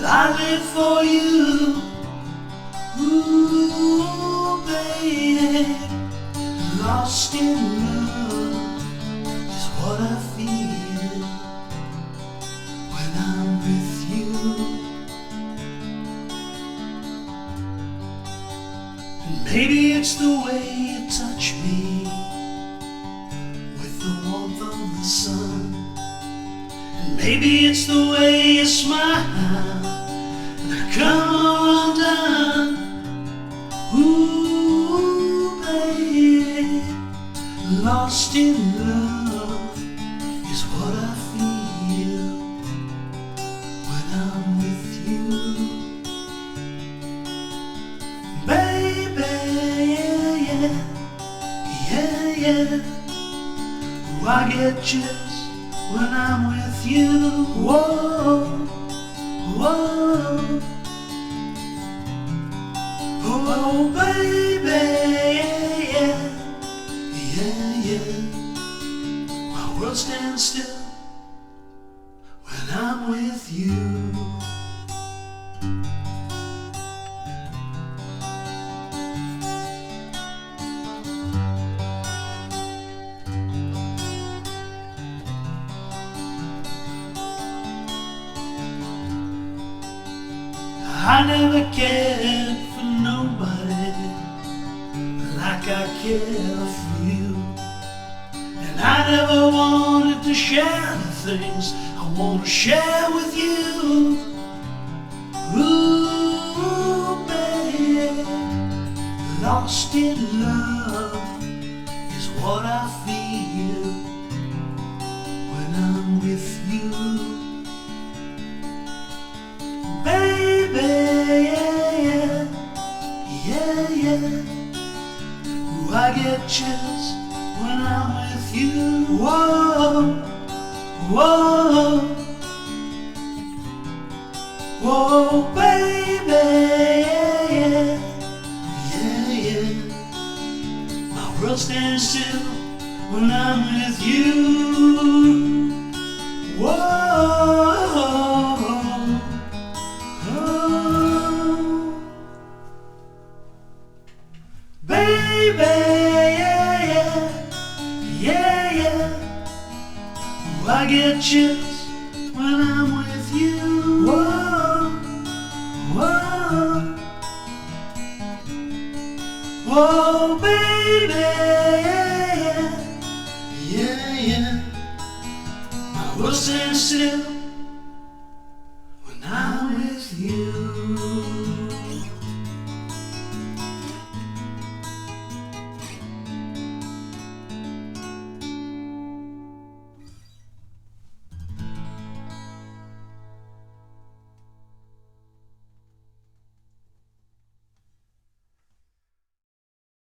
that I live for you. Ooh, baby, lost in love is what I feel when I'm with you. And maybe it's the way you touch me with the warmth of the sun. And maybe it's the way you smile and I come undone. Ooh, baby, lost in love is what I feel when I'm with you. Baby, yeah, yeah, yeah, yeah. Ooh, I get chills when I'm with you. Whoa, whoa. Oh, baby, yeah, yeah, yeah. My world stands still when I'm with you. I never cared for nobody like I care for you. And I never wanted to share the things I want to share with you. Ooh, baby, lost in love is what I feel when I'm with you. Baby, yeah, yeah, yeah, yeah. Ooh, I get chills when I'm with you. Whoa, whoa, whoa, baby, yeah, yeah, yeah, yeah. My world stands still when I'm with you. Whoa. Baby, yeah, yeah, yeah, yeah. Ooh, I get chills when I'm with you. Whoa, whoa, whoa, baby, yeah, yeah, yeah, yeah. My world stands still